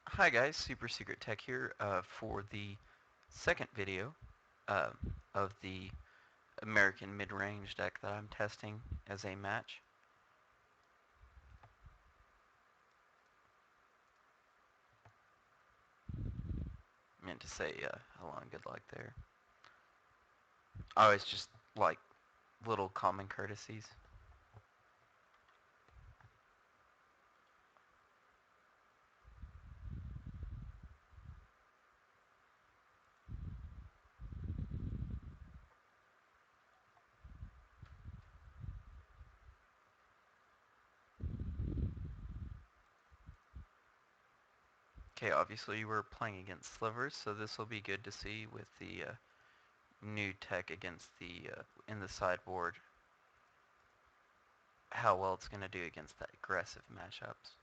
Hi guys, Super Secret Tech here for the second video of the American mid-range deck that I'm testing as a match. I meant to say hello and good luck there. Oh, it's just like little common courtesies. Okay, obviously we're playing against Slivers, so this will be good to see with the new tech against the in the sideboard how well it's going to do against the aggressive matchups.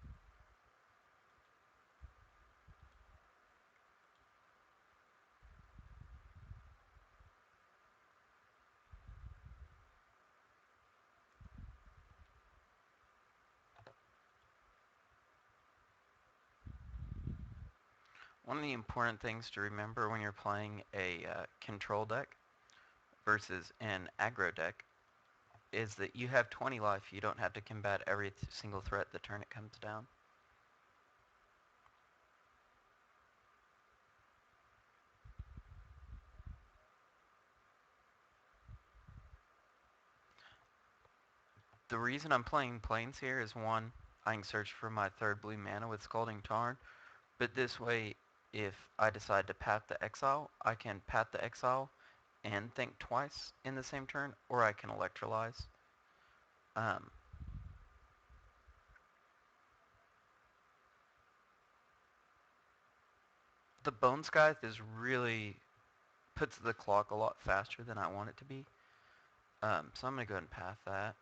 One of the important things to remember when you're playing a control deck versus an aggro deck is that you have 20 life. You don't have to combat every single threat the turn it comes down. The reason I'm playing Plains here is one, I can search for my third blue mana with Scalding Tarn, but this way, if I decide to path the Exile, I can path the Exile and think twice in the same turn, or I can Electrolyze. Um, the Bone Scythe is really puts the clock a lot faster than I want it to be. So I'm going to go ahead and path that.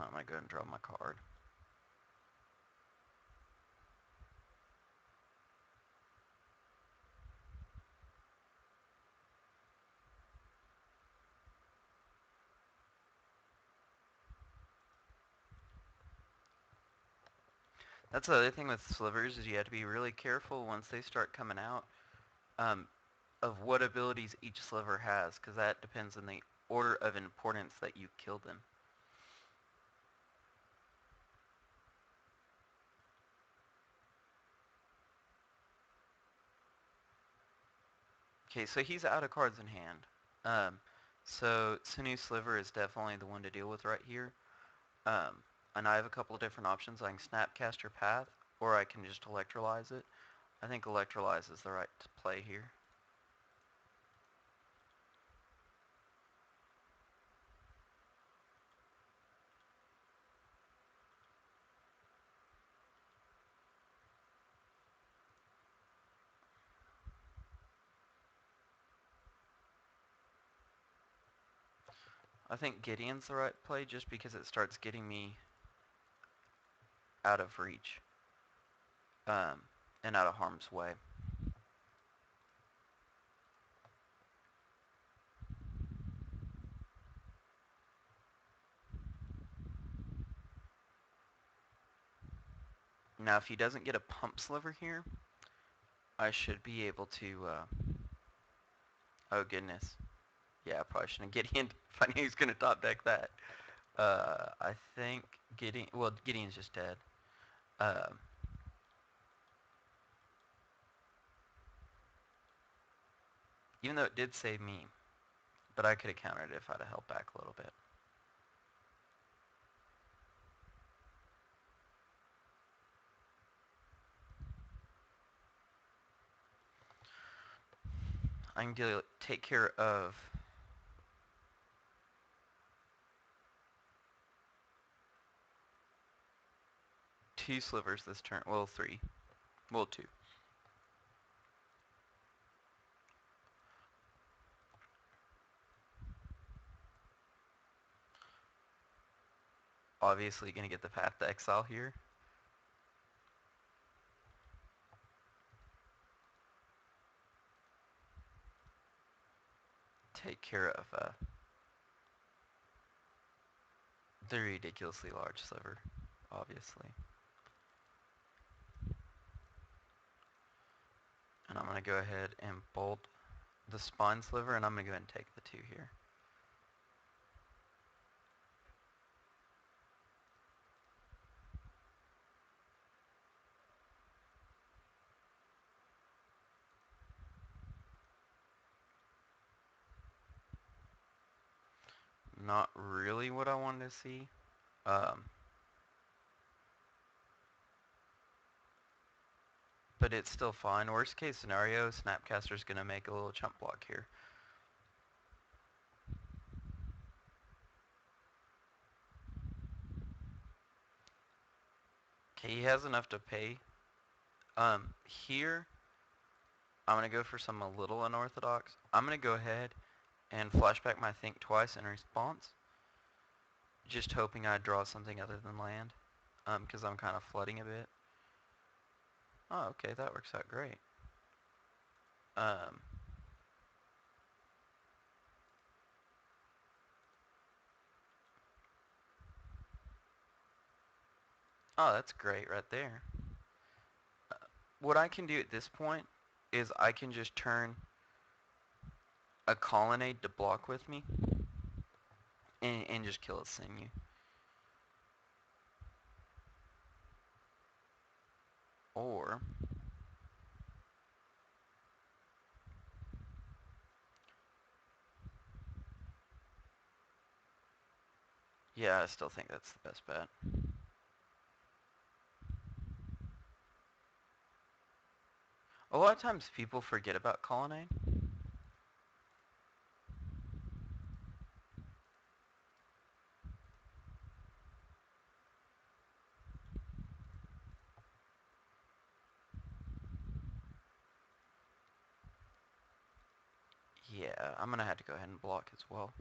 I'm going to go ahead and draw my card. That's the other thing with Slivers is you have to be really careful once they start coming out um, of what abilities each Sliver has, because that depends on the order of importance that you kill them. Okay, so he's out of cards in hand. Um, so Sinu Sliver is definitely the one to deal with right here. Um, and I have a couple of different options. I can Snapcaster Path, or I can just Electrolyze it. I think Electrolyze is the right play here. I think Gideon's the right play just because it starts getting me out of reach um, and out of harm's way. Now, if he doesn't get a pump sliver here, I should be able to. Oh goodness, yeah, I probably shouldn't get in if I knew he was gonna top deck that. I think Gideon. Well, Gideon's just dead. Um, even though it did save me, but I could have countered it if I'd have held back a little bit. I can take care of two slivers this turn. Well, three. Well, two. Obviously, gonna get the path to exile here. take care of the ridiculously large sliver, obviously. And I'm going to go ahead and bolt the spine sliver, and I'm going to go ahead and take the 2 here. Not really what I wanted to see. But it's still fine. Worst case scenario, Snapcaster's going to make a little chump block here. Okay, he has enough to pay. Here, I'm going to go for some a little unorthodox. I'm going to go ahead and flashback my think twice in response. Just hoping I draw something other than land. Because I'm kind of flooding a bit. Oh, okay, that works out great. Oh, that's great right there. What I can do at this point is I can just turn a colonnade to block with me and just kill a sinew. Or yeah, I still think that's the best bet. A lot of times people forget about colonnade. Yeah, I'm gonna have to go ahead and block as well.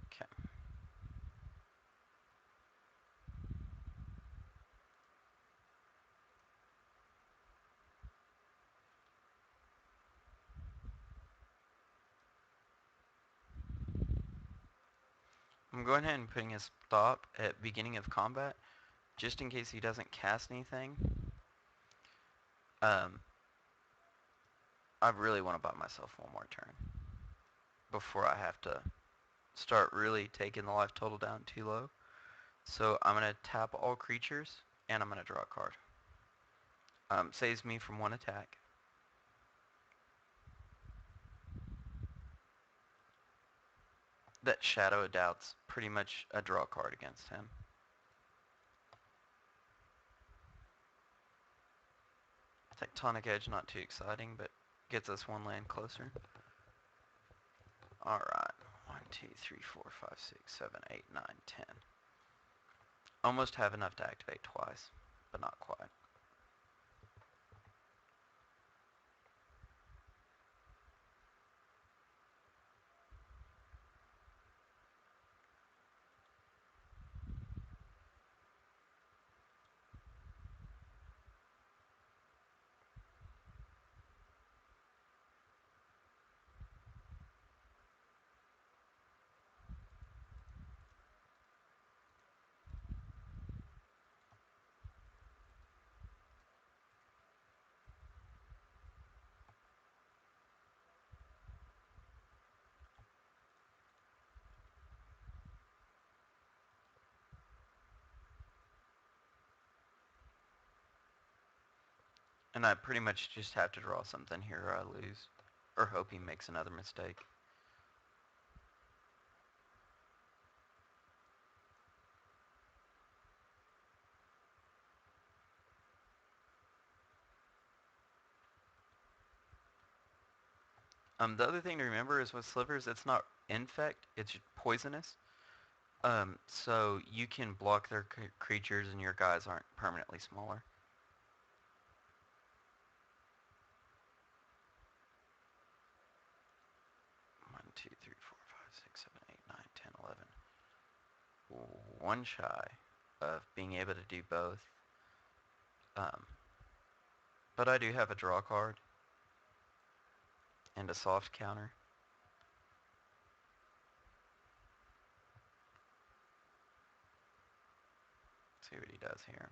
Okay. I'm going ahead and putting a stop at beginning of combat, just in case he doesn't cast anything. I really want to buy myself one more turn before I have to start really taking the life total down too low. So I'm going to tap all creatures, and I'm going to draw a card. Saves me from 1 attack. That Shadow of Doubt's pretty much a draw card against him. Tectonic Edge, not too exciting, but gets us 1 land closer. Alright. 1, 2, 3, 4, 5, 6, 7, 8, 9, 10. Almost have enough to activate twice, but not quite. And I pretty much just have to draw something here or I lose. Or hope he makes another mistake. The other thing to remember is with Slivers, it's not infect, it's poisonous. So you can block their creatures and your guys aren't permanently smaller. One, two, three, four, five, six, 7, 8, 9, 10, 11. 1 shy of being able to do both. Um, but I do have a draw card and a soft counter. Let's see what he does here.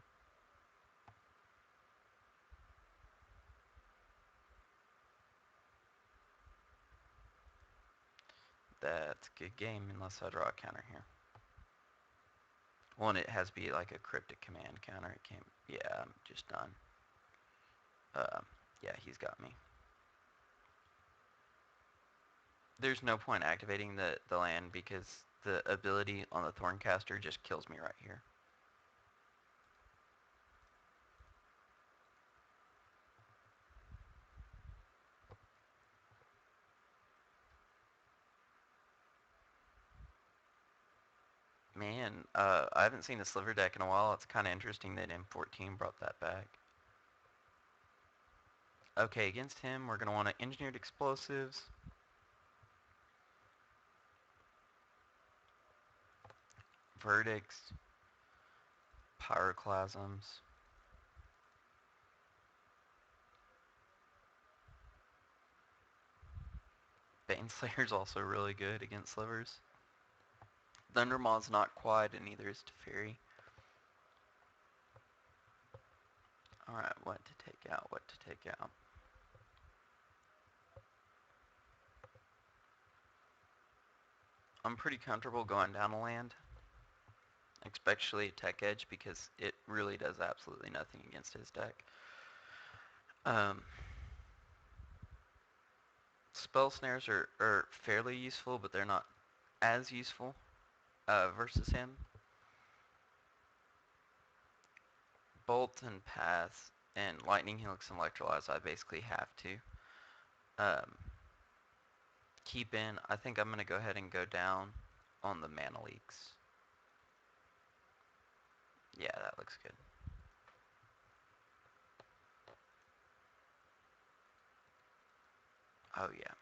That's a good game unless I draw a counter here. Well, and it has to be like a cryptic command counter. It can't. Yeah, I'm just done. Yeah, he's got me. There's no point activating the land because the ability on the Thorncaster just kills me right here. Man, I haven't seen a Sliver deck in a while. It's kind of interesting that M14 brought that back. Okay, against him, we're going to want to Engineered Explosives. Verdicts. Pyroclasms. Baneslayer's also really good against Slivers. Thundermaw's not quite, and neither is Teferi. Alright, what to take out, what to take out. I'm pretty comfortable going down a land, especially Tech Edge, because it really does absolutely nothing against his deck. Spell snares are fairly useful, but they're not as useful versus him. Bolt and Pass and Lightning Helix and Electrolyze I basically have to. Keep in, I think I'm going to go ahead and go down on the Mana Leaks. Yeah, that looks good. Oh yeah.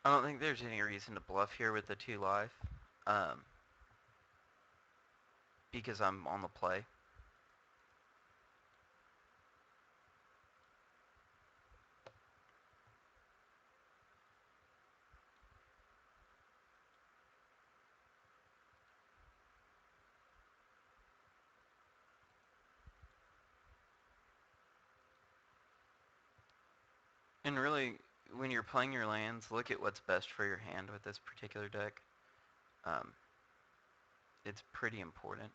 I don't think there's any reason to bluff here with the 2 life. Because I'm on the play. And really, when you're playing your lands, look at what's best for your hand with this particular deck. It's pretty important.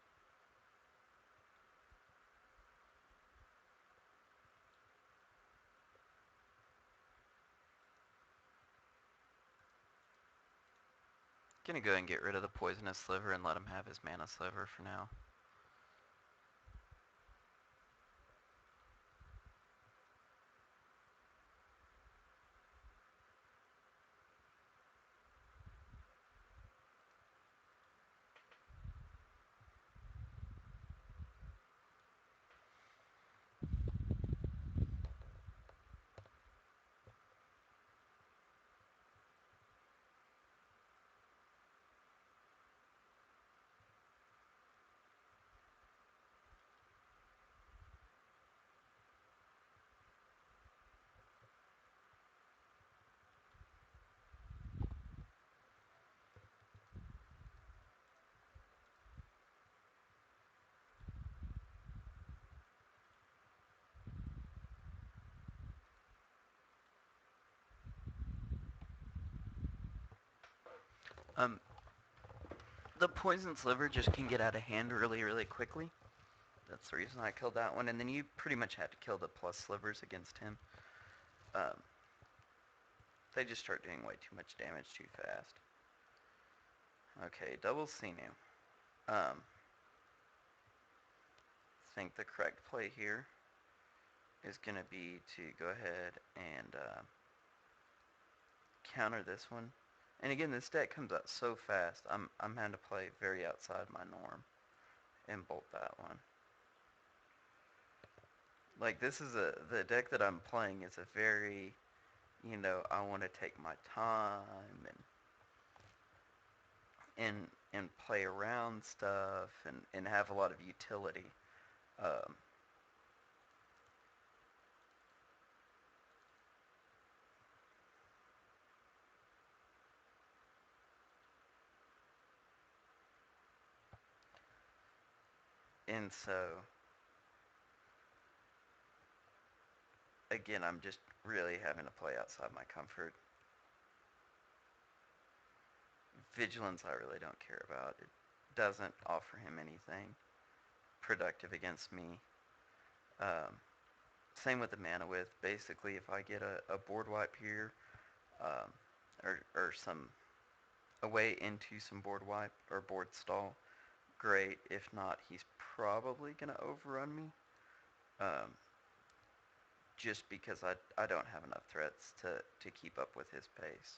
Gonna go and get rid of the Poisonous Sliver and let him have his Mana Sliver for now. Um, the Poison Sliver just can get out of hand really, really quickly. That's the reason I killed that one. And then you pretty much had to kill the plus slivers against him. They just start doing way too much damage too fast. Okay, double Sinu. I think the correct play here is going to be to go ahead and counter this one And again, this deck comes out so fast. I'm having to play very outside my norm and bolt that one. Like this is the deck that I'm playing is a very, I want to take my time and play around stuff and have a lot of utility. Um, and so again, I'm just really having to play outside my comfort. Vigilance, I really don't care about. It doesn't offer him anything productive against me. Um, Same with the mana with. Basically, if I get a board wipe here, um, or a way into some board wipe or board stall, great. If not, he's probably gonna overrun me. Um, just because I don't have enough threats to keep up with his pace.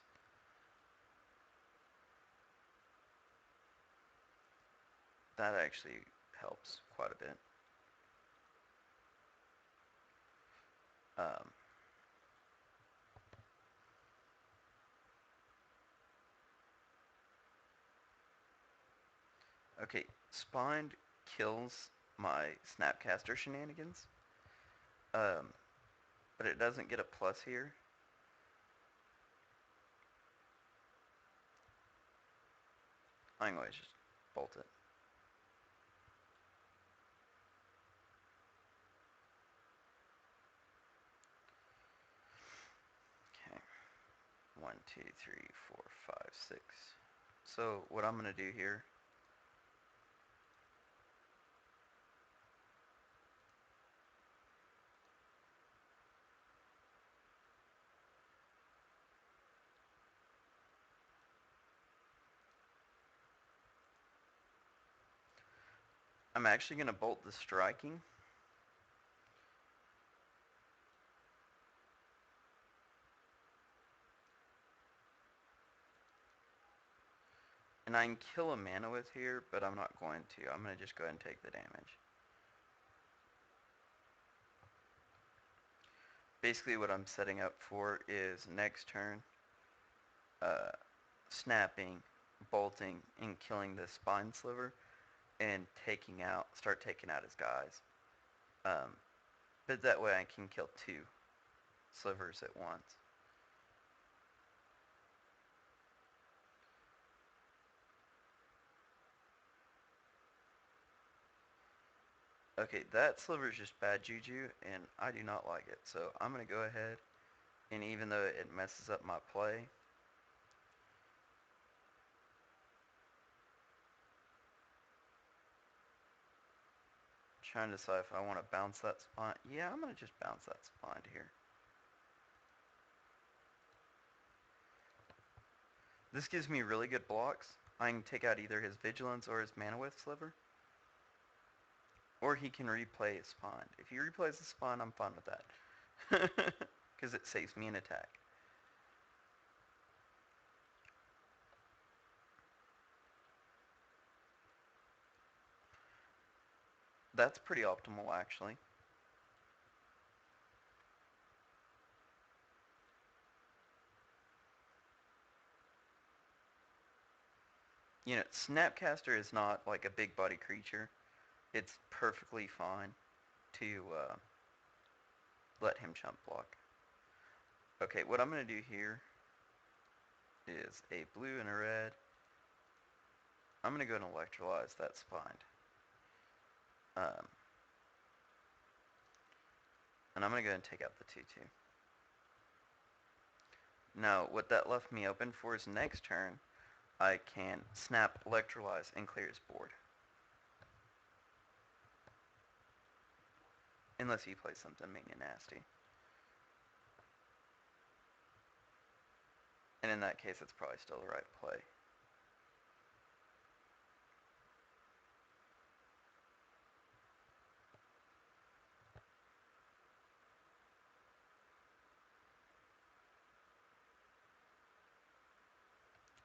That actually helps quite a bit. Um, okay, Spined kills my Snapcaster shenanigans, um, but it doesn't get a plus here. I'm going to just bolt it. Okay, 1, 2, 3, 4, 5, 6. So what I'm going to do here, I'm actually going to bolt the striking. And I can kill a mana with here, but I'm not going to. I'm going to just go ahead and take the damage. Basically what I'm setting up for is next turn, uh, snapping, bolting, and killing the spine sliver, and start taking out his guys. Um, but that way I can kill 2 slivers at once. Okay, that sliver is just bad juju, and I do not like it. So I'm going to go ahead, and even though it messes up my play, trying to decide if I want to bounce that spine. Yeah, I'm going to just bounce that spine here. This gives me really good blocks. I can take out either his Vigilance or his Mana Width Sliver. Or he can replay his Spawn. If he replays the Spawn, I'm fine with that. Because it saves me an attack. That's pretty optimal, actually. Snapcaster is not like a big body creature. It's perfectly fine to let him jump block. Okay, what I'm going to do here is a blue and a red. I'm going to go and electrolyze that spine. Um, and I'm going to go and take out the 2-2. Now, what that left me open for is next turn, I can snap, electrolyze, and clear his board. Unless he plays something mean and nasty. And in that case, it's probably still the right play.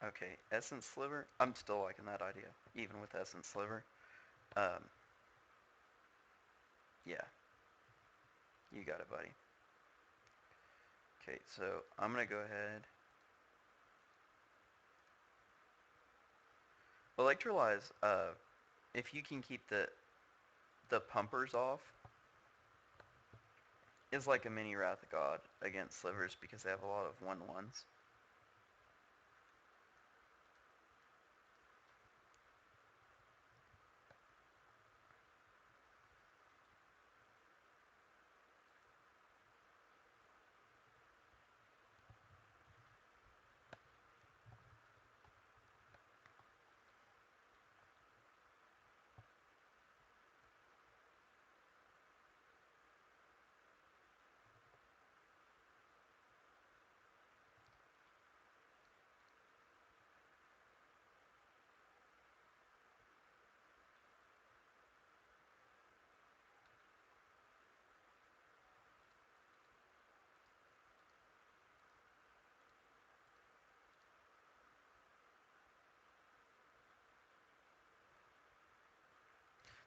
Okay, Essence Sliver. I'm still liking that idea, even with Essence Sliver. Um, yeah, you got it, buddy. Okay, so I'm gonna go ahead. Electrolyze. If you can keep the pumpers off, is like a mini Wrath of God against Slivers because they have a lot of 1/1s.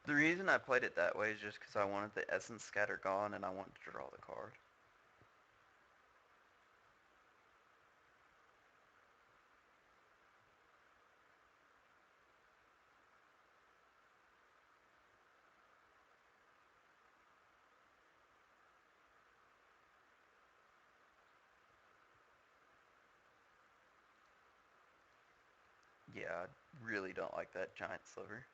The reason I played it that way is just because I wanted the Essence Scatter gone and I wanted to draw the card. Yeah, I really don't like that giant sliver.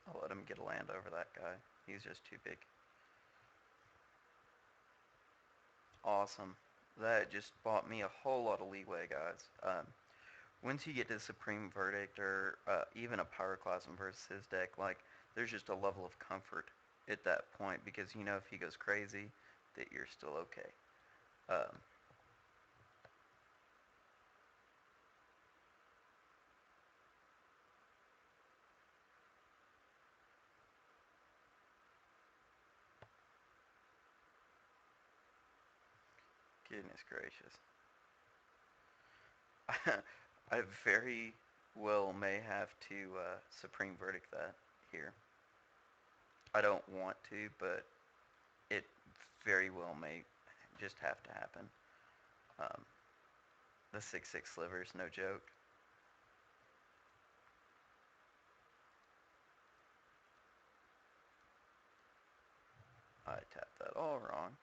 I'll let him get a land over that guy. He's just too big. Awesome. That just bought me a whole lot of leeway, guys. Once you get to Supreme Verdict or even a Pyroclasm versus his deck, like, there's just a level of comfort at that point because you know if he goes crazy, that you're still okay. Um, Goodness gracious. I very well may have to Supreme Verdict that here. I don't want to, but it very well may just have to happen. Um, the 6/6 slivers, no joke. I tapped that all wrong.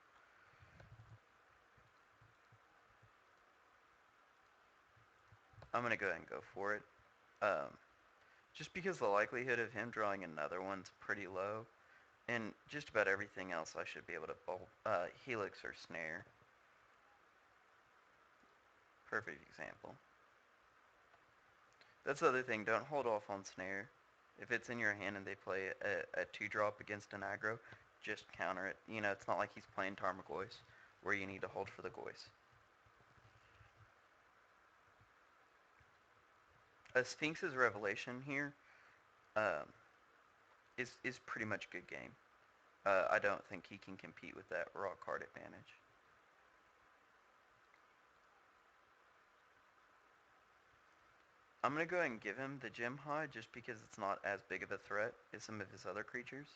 I'm gonna go ahead and go for it. Um, just because the likelihood of him drawing another one's pretty low, and just about everything else I should be able to bolt. Helix or Snare. Perfect example. That's the other thing, don't hold off on Snare. If it's in your hand and they play a 2-drop against an aggro, just counter it. You know, it's not like he's playing Tarmogoyf, where you need to hold for the Goyf. A Sphinx's Revelation here um, is pretty much good game. I don't think he can compete with that raw card advantage. I'm going to go ahead and give him the Gem High just because it's not as big of a threat as some of his other creatures.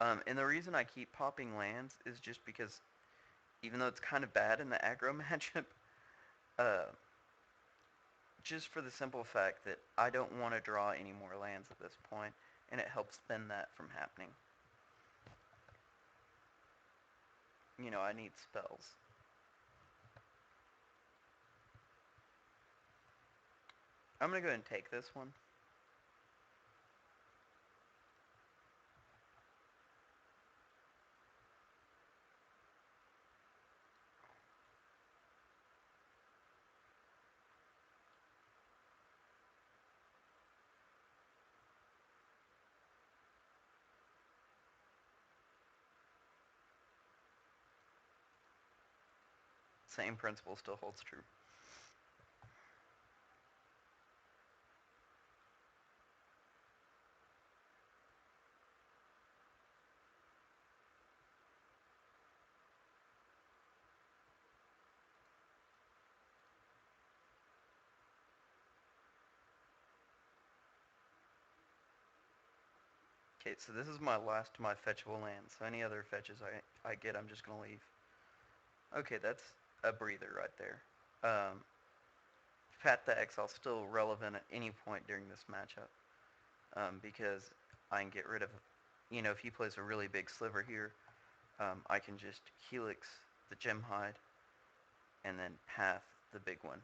And the reason I keep popping lands is just because even though it's kind of bad in the aggro matchup, uh, just for the simple fact that I don't want to draw any more lands at this point, and it helps bend that from happening. You know, I need spells. I'm going to go ahead and take this one. Same principle still holds true. Okay, so this is my last of my fetchable lands. So any other fetches I get, I'm just going to leave. Okay, that's a breather right there. Pat the Exile still relevant at any point during this matchup. Because I can get rid of, if he plays a really big sliver here, I can just Helix the Gem Hide and then Path the big one,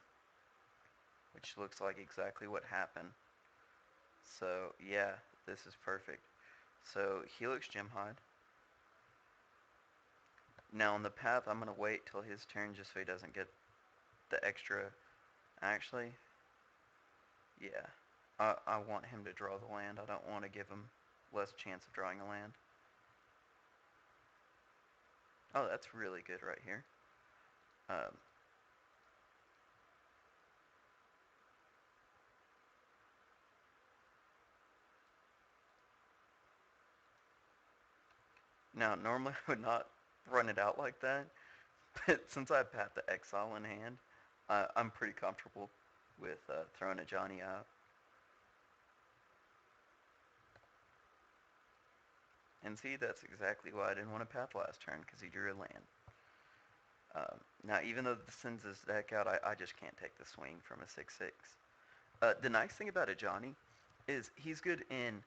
which looks like exactly what happened. So yeah, this is perfect. So Helix Gem Hide. Now on the Path, I'm going to wait till his turn just so he doesn't get the extra. Actually, yeah, I want him to draw the land. I don't want to give him less chance of drawing a land. Oh, that's really good right here. Um, Now, normally I would not run it out like that, but since I have the Exile in hand, I'm pretty comfortable with throwing a Johnny out. And see, that's exactly why I didn't want to path last turn, because he drew a land. Now, even though this sends his deck out, I just can't take the swing from a 6/6. The nice thing about a Johnny is he's good in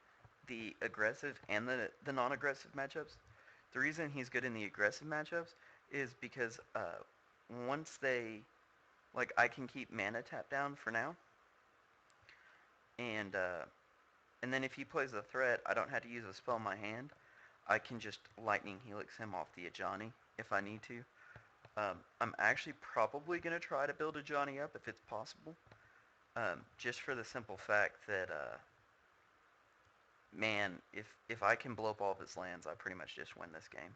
the aggressive and the non-aggressive matchups. The reason he's good in the aggressive matchups is because once they, like, I can keep mana tapped down for now, and then if he plays a threat, I don't have to use a spell in my hand. I can just Lightning Helix him off the Ajani if I need to. I'm actually probably going to try to build a Johnny up if it's possible. Just for the simple fact that, man, if I can blow up all of his lands, I pretty much just win this game.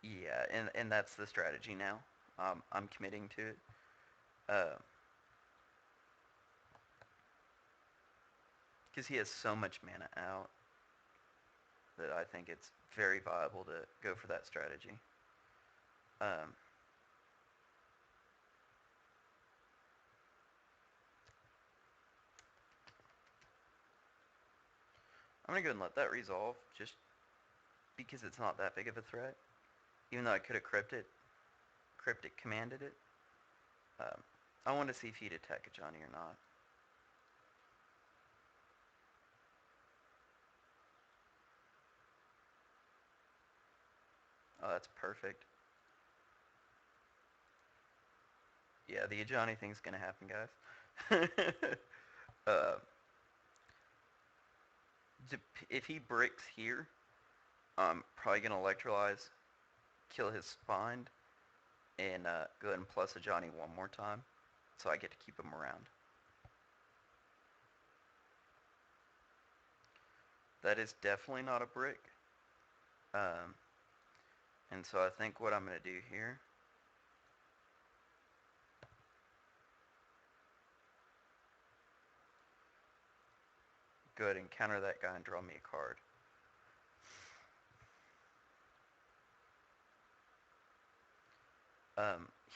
Yeah, and that's the strategy now. I'm committing to it. Because he has so much mana out that I think it's very viable to go for that strategy. Um, I'm going to go and let that resolve just because it's not that big of a threat. Even though I could have cryptic commanded it. I want to see if he'd attack a Johnny or not. Oh, that's perfect. Yeah, the Ajani thing's gonna happen, guys. uh, if he bricks here, I'm probably gonna electrolyze, kill his spine, and go ahead and plus Ajani one more time, so I get to keep him around. That is definitely not a brick. Um, and so I think what I'm gonna do here, go ahead and counter that guy and draw me a card.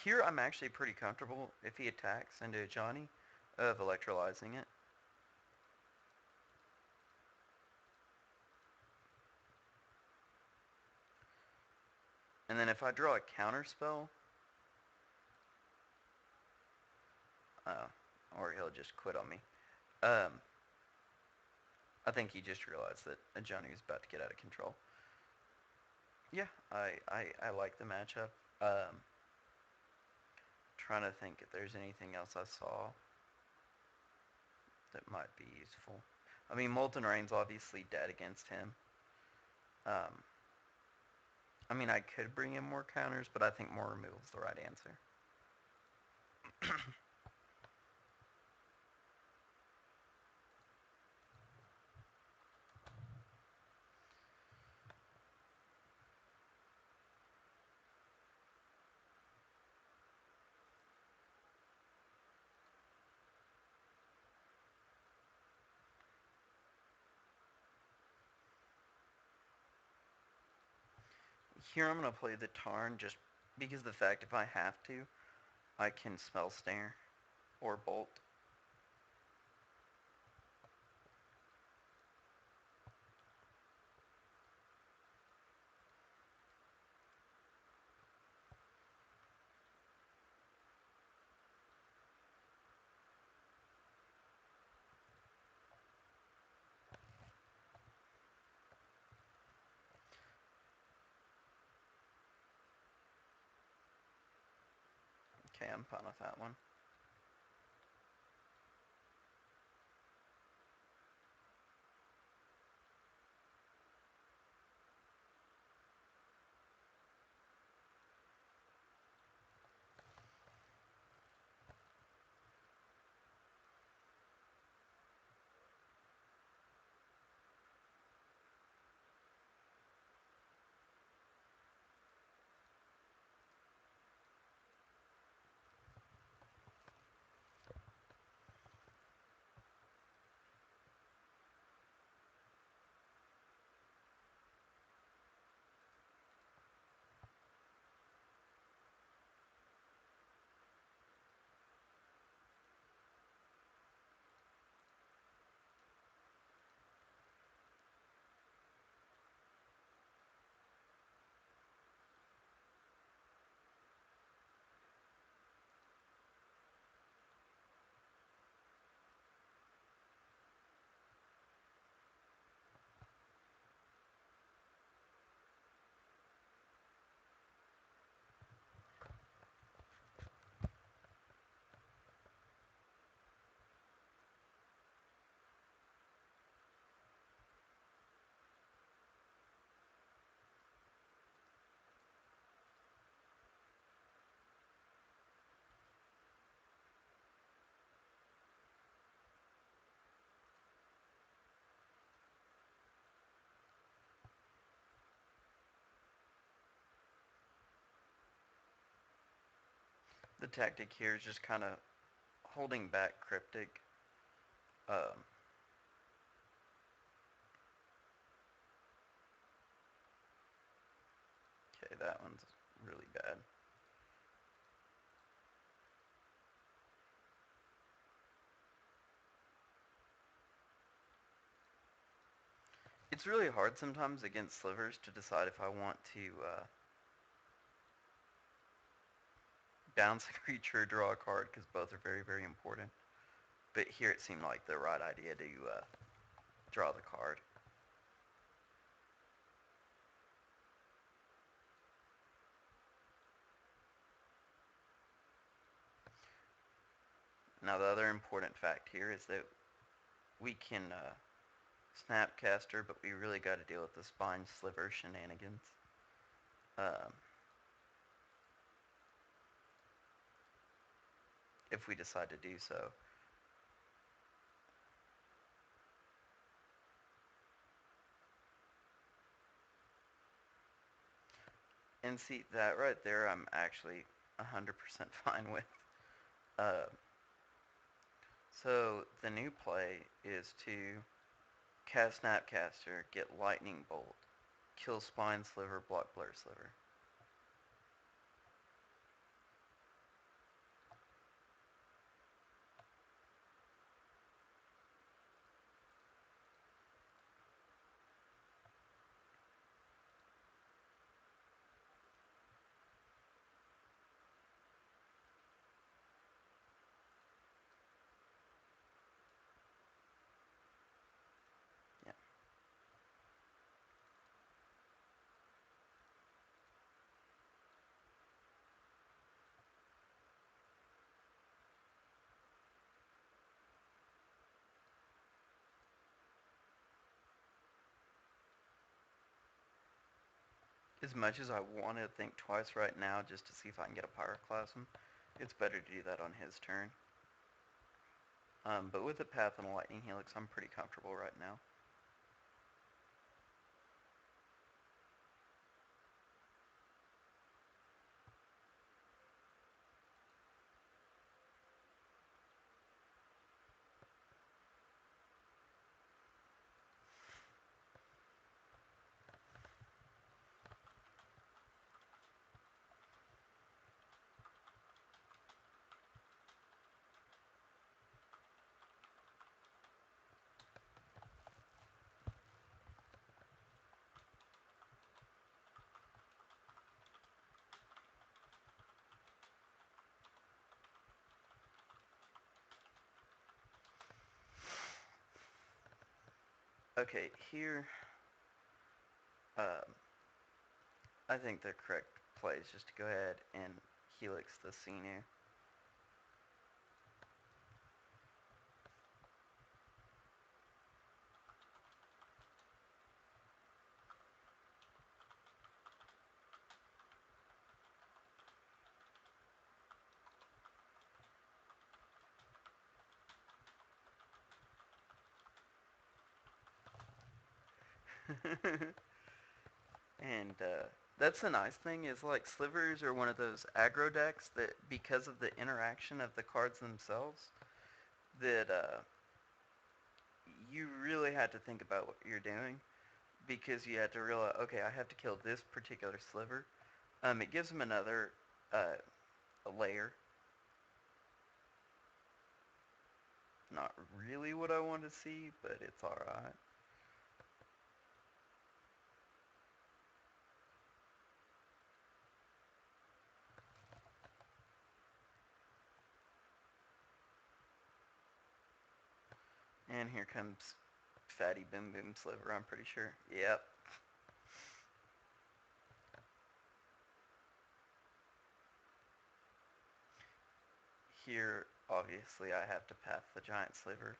Here I'm actually pretty comfortable if he attacks into a Johnny of electrolyzing it. And then if I draw a counter spell, uh, or he'll just quit on me. Um, I think he just realized that a Johnny is about to get out of control. Yeah, I like the matchup. Trying to think if there's anything else I saw that might be useful. I mean, Molten Rain's obviously dead against him. Um, I mean, I could bring in more counters, but I think more removal's the right answer. Here I'm going to play the Tarn just because of the fact if I have to, I can spell snare or bolt. Okay, I'm fine with that one. The tactic here is just kind of holding back cryptic. Um, okay, that one's really bad. It's really hard sometimes against slivers to decide if I want to bounce a creature or draw a card because both are very, very important. But here it seemed like the right idea to draw the card. Now the other important fact here is that we can Snapcaster, but we really got to deal with the spine sliver shenanigans. Um, if we decide to do so. And see, that right there I'm actually 100% fine with. Uh, so the new play is to cast Snapcaster, get Lightning Bolt, kill Spine Sliver, block Blur Sliver. Yeah. As much as I want to think twice right now just to see if I can get a Pyroclasm, it's better to do that on his turn. But with a Path and a Lightning Helix, I'm pretty comfortable right now. Okay, here, um, I think the correct play is just to go ahead and helix the senior. And that's the nice thing is like Slivers are one of those aggro decks that because of the interaction of the cards themselves, that you really had to think about what you're doing because you had to realize, okay, I have to kill this particular sliver. It gives them another a layer. Not really what I want to see, but it's alright. And here comes Fatty Boom Boom Sliver, I'm pretty sure. Yep. Here, obviously, I have to path the giant sliver.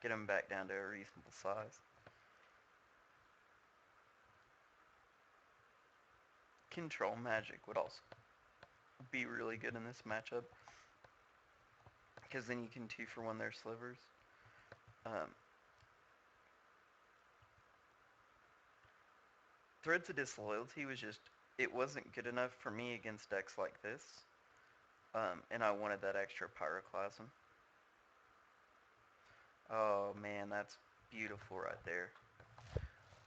Get him back down to a reasonable size. Control magic would also be really good in this matchup. Because then you can 2-for-1 their slivers. Um, Threads of Disloyalty was just, it wasn't good enough for me against decks like this. And I wanted that extra Pyroclasm. Oh man, that's beautiful right there.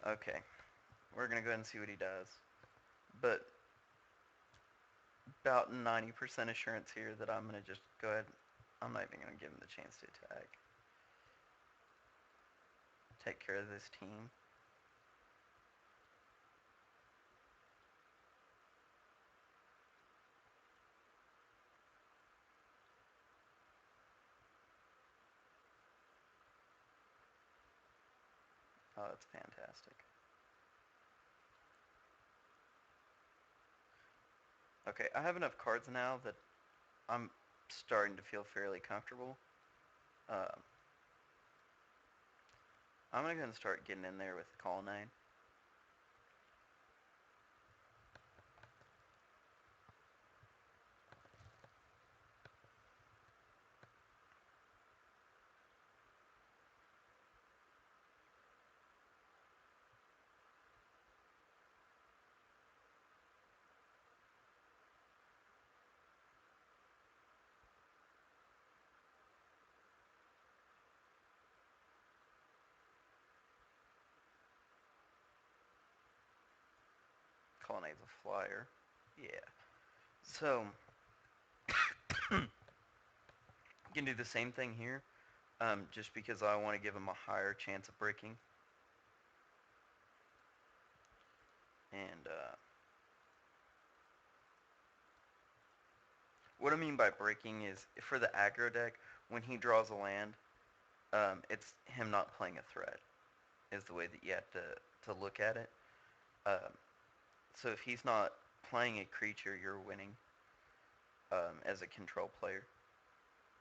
Okay, we're gonna go ahead and see what he does. But about 90% assurance here that I'm gonna just go ahead. I'm not even gonna give him the chance to attack. Take care of this team. Oh, that's fantastic. Okay, I have enough cards now that I'm starting to feel fairly comfortable. Uh, I'm gonna go and start getting in there with Colonnade. Colonnade's a flyer. Yeah. So, you can do the same thing here, just because I want to give him a higher chance of breaking. And what I mean by breaking is for the aggro deck, when he draws a land, it's him not playing a threat, is the way that you have to look at it. Um, so if he's not playing a creature, you're winning as a control player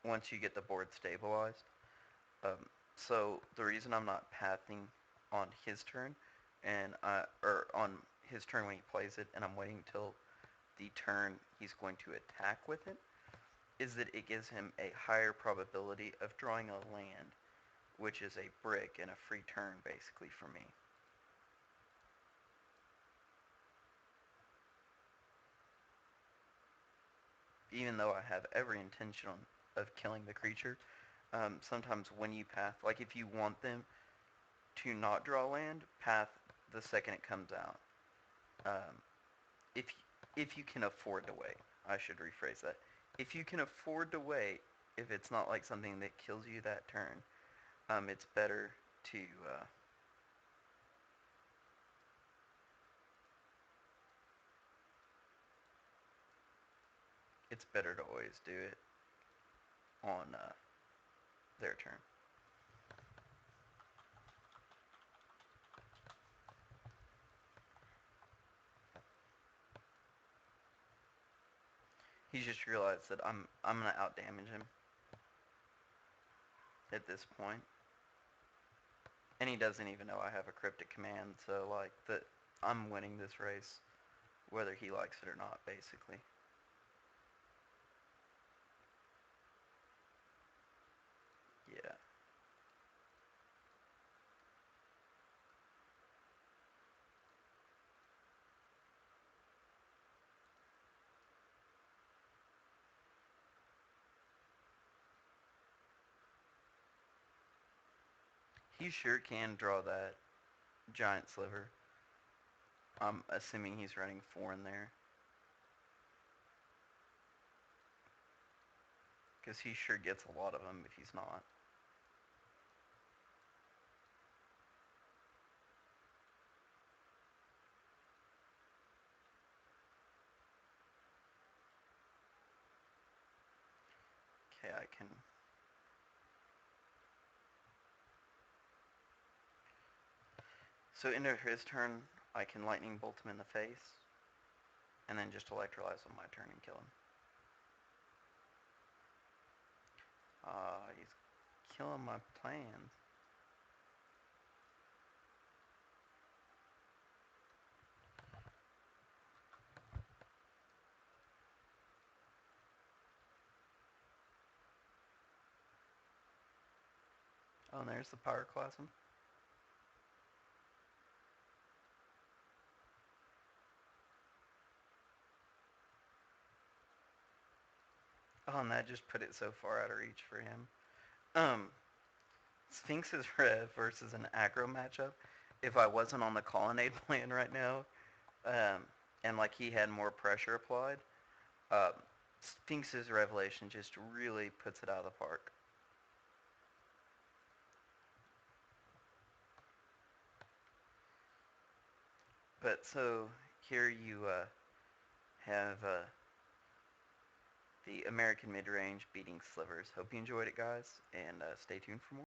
once you get the board stabilized. So the reason I'm not pathing on his turn, or on his turn when he plays it, and I'm waiting till the turn he's going to attack with it, is that it gives him a higher probability of drawing a land, which is a brick and a free turn basically for me. Even though I have every intention of killing the creature, sometimes when you path, like if you want them to not draw land, path the second it comes out. Um, if if you can afford to wait, I should rephrase that. If you can afford to wait, if it's not like something that kills you that turn, it's better to it's better to always do it on their turn. He just realized that I'm gonna outdamage him at this point, and he doesn't even know I have a cryptic command. So like that, I'm winning this race, whether he likes it or not, basically. Yeah. He sure can draw that giant sliver. I'm assuming he's running 4 in there. Because he sure gets a lot of them if he's not. Okay, I can... So into his turn, I can lightning bolt him in the face, and then just electrolyze on my turn and kill him. He's killing my plans. Oh, and there's the pyroclasm. Oh, and that just put it so far out of reach for him. Um, Sphinx's Rev versus an aggro matchup. If I wasn't on the colonnade plan right now, um, and like he had more pressure applied, uh, Sphinx's Revelation just really puts it out of the park. But so here you have the American Midrange beating Slivers. Hope you enjoyed it, guys, and stay tuned for more.